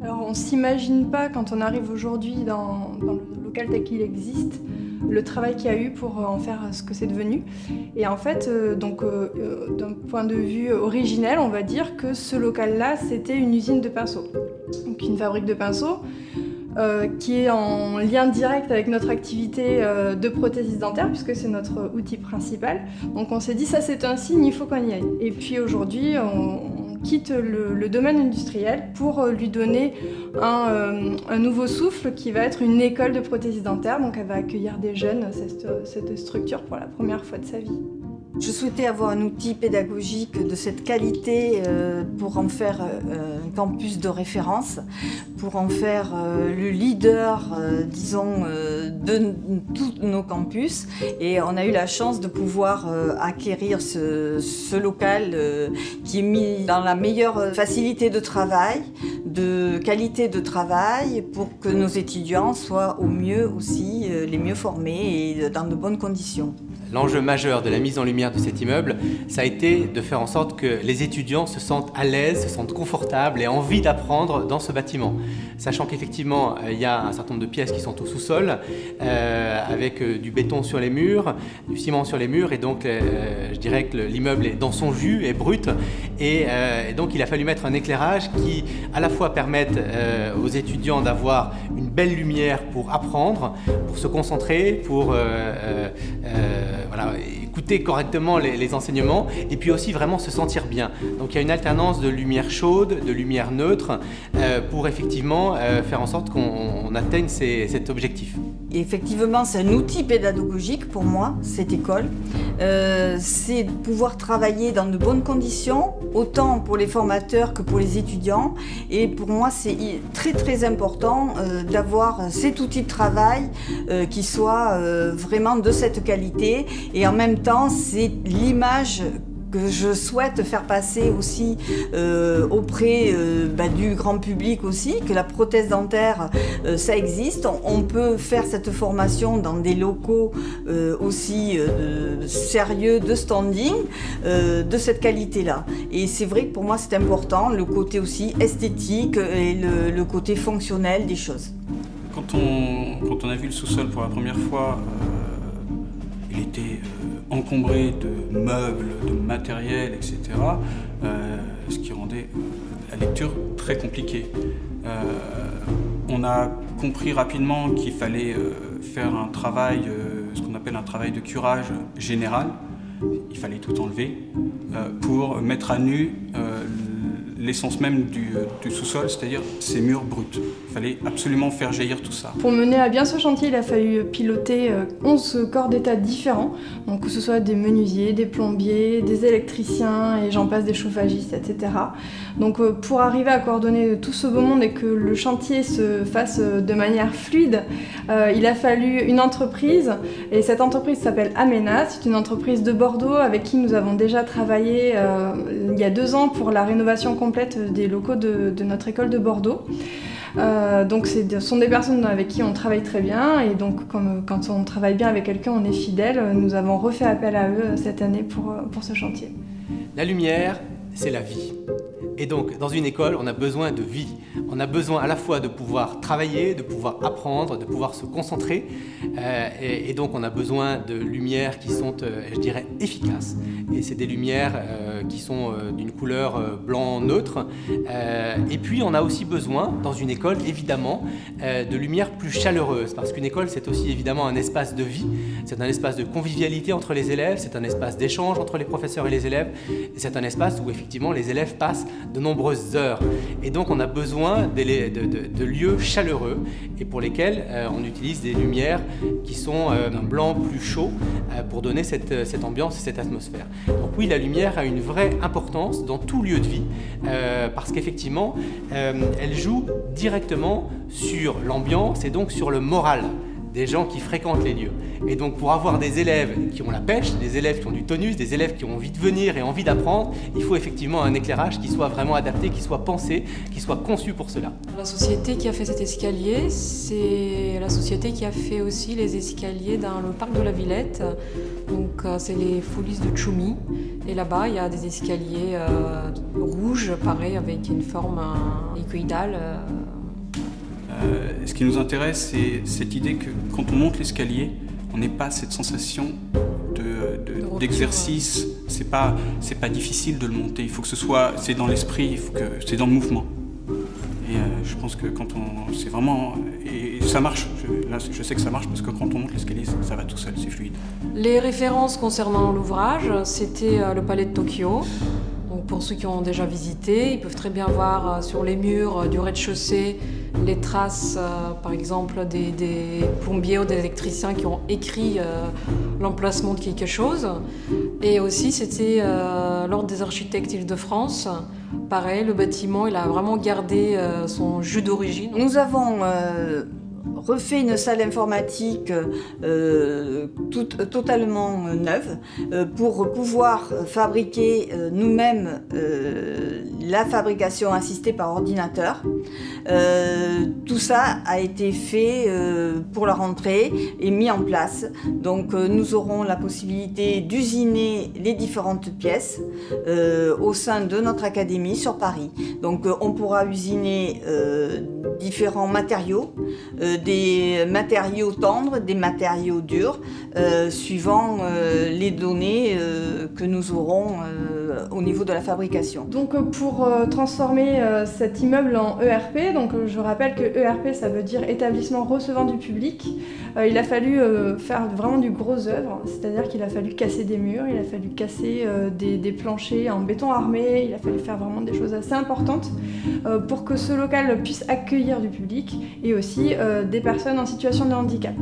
Alors on ne s'imagine pas quand on arrive aujourd'hui dans le local tel qu'il existe, le travail qu'il y a eu pour en faire ce que c'est devenu. Et en fait, d'un point de vue originel, on va dire que ce local-là, c'était une usine de pinceaux. Donc une fabrique de pinceaux qui est en lien direct avec notre activité de prothésiste dentaire, puisque c'est notre outil principal. Donc on s'est dit, ça c'est un signe, il faut qu'on y aille. Et puis aujourd'hui, on quitte le domaine industriel pour lui donner un nouveau souffle qui va être une école de prothésiste dentaire. Donc elle va accueillir des jeunes, cette structure, pour la première fois de sa vie. Je souhaitais avoir un outil pédagogique de cette qualité pour en faire un campus de référence, pour en faire le leader, disons, de tous nos campus. Et on a eu la chance de pouvoir acquérir ce local qui est mis dans la meilleure facilité de travail, de qualité de travail, pour que nos étudiants soient au mieux aussi, les mieux formés et dans de bonnes conditions. L'enjeu majeur de la mise en lumière de cet immeuble, ça a été de faire en sorte que les étudiants se sentent à l'aise, se sentent confortables et aient envie d'apprendre dans ce bâtiment. Sachant qu'effectivement, il y a un certain nombre de pièces qui sont au sous-sol, avec du béton sur les murs, du ciment sur les murs, et donc je dirais que l'immeuble est dans son jus, est brut, et donc il a fallu mettre un éclairage qui à la fois permette aux étudiants d'avoir une belle lumière pour apprendre, pour se concentrer, pour voilà, écouter correctement les enseignements, et puis aussi vraiment se sentir bien. Donc il y a une alternance de lumière chaude, de lumière neutre, pour effectivement faire en sorte qu'on atteigne cet objectif. Et effectivement, c'est un outil pédagogique pour moi, cette école. C'est de pouvoir travailler dans de bonnes conditions, autant pour les formateurs que pour les étudiants. Et pour moi, c'est très très important d'avoir cet outil de travail qui soit vraiment de cette qualité. Et en même temps, c'est l'image que je souhaite faire passer aussi auprès du grand public aussi, que la prothèse dentaire, ça existe. On peut faire cette formation dans des locaux aussi sérieux, de standing, de cette qualité-là. Et c'est vrai que pour moi c'est important, le côté aussi esthétique et le côté fonctionnel des choses. Quand on a vu le sous-sol pour la première fois, il était encombré de meubles, de matériel, etc. Ce qui rendait la lecture très compliquée. On a compris rapidement qu'il fallait faire un travail, ce qu'on appelle un travail de curage général. Il fallait tout enlever pour mettre à nu l'essence même du sous-sol, c'est-à-dire ces murs bruts. Il fallait absolument faire jaillir tout ça. Pour mener à bien ce chantier, il a fallu piloter 11 corps d'état différents, donc que ce soit des menuisiers, des plombiers, des électriciens et j'en passe, des chauffagistes, etc. Donc pour arriver à coordonner tout ce beau monde et que le chantier se fasse de manière fluide, il a fallu une entreprise, et cette entreprise s'appelle Amena. C'est une entreprise de Bordeaux avec qui nous avons déjà travaillé il y a 2 ans pour la rénovation complète des locaux de notre école de Bordeaux. Donc ce sont des personnes avec qui on travaille très bien, et donc quand on travaille bien avec quelqu'un, on est fidèle. Nous avons refait appel à eux cette année pour ce chantier. La lumière, c'est la vie. Et donc, dans une école, on a besoin de vie. On a besoin à la fois de pouvoir travailler, de pouvoir apprendre, de pouvoir se concentrer. Et donc, on a besoin de lumières qui sont, je dirais, efficaces. Et c'est des lumières qui sont d'une couleur blanc neutre. Et puis, on a aussi besoin, dans une école, évidemment, de lumières plus chaleureuses. Parce qu'une école, c'est aussi évidemment un espace de vie. C'est un espace de convivialité entre les élèves. C'est un espace d'échange entre les professeurs et les élèves. Et c'est un espace où, effectivement, les élèves passent de nombreuses heures. Et donc on a besoin de lieux chaleureux et pour lesquels on utilise des lumières qui sont d'un blanc plus chaud pour donner cette ambiance et cette atmosphère. Donc oui, la lumière a une vraie importance dans tout lieu de vie parce qu'effectivement elle joue directement sur l'ambiance et donc sur le moral des gens qui fréquentent les lieux. Et donc pour avoir des élèves qui ont la pêche, des élèves qui ont du tonus, des élèves qui ont envie de venir et envie d'apprendre, il faut effectivement un éclairage qui soit vraiment adapté, qui soit pensé, qui soit conçu pour cela. La société qui a fait cet escalier, c'est la société qui a fait aussi les escaliers dans le parc de la Villette. Donc c'est les Folies de Tchoumi. Et là-bas, il y a des escaliers rouges rouge, pareil, avec une forme hélicoïdale. Ce qui nous intéresse, c'est cette idée que quand on monte l'escalier, on n'ait pas cette sensation d'exercice. C'est pas difficile de le monter. Il faut que c'est dans l'esprit, c'est dans le mouvement. Et je pense que quand c'est vraiment, et ça marche. Là, je sais que ça marche parce que quand on monte l'escalier, ça va tout seul, c'est fluide. Les références concernant l'ouvrage, c'était le Palais de Tokyo. Donc pour ceux qui ont déjà visité, ils peuvent très bien voir sur les murs du rez-de-chaussée les traces, par exemple, des plombiers ou des électriciens qui ont écrit l'emplacement de quelque chose. Et aussi, c'était l'Ordre des architectes Île-de-France. Pareil, le bâtiment, il a vraiment gardé son jus d'origine. Nous avons refait une salle informatique totalement neuve pour pouvoir fabriquer nous-mêmes la fabrication assistée par ordinateur. Tout ça a été fait pour la rentrée et mis en place. Donc nous aurons la possibilité d'usiner les différentes pièces au sein de notre académie sur Paris. Donc on pourra usiner différents matériaux, des matériaux tendres, des matériaux durs, suivant les données que nous aurons au niveau de la fabrication. Donc pour transformer cet immeuble en ERP, donc je rappelle que ERP ça veut dire établissement recevant du public, il a fallu faire vraiment du gros œuvre, c'est-à-dire qu'il a fallu casser des murs, il a fallu casser des planchers en béton armé, il a fallu faire vraiment des choses assez importantes pour que ce local puisse accueillir du public et aussi des personnes en situation de handicap.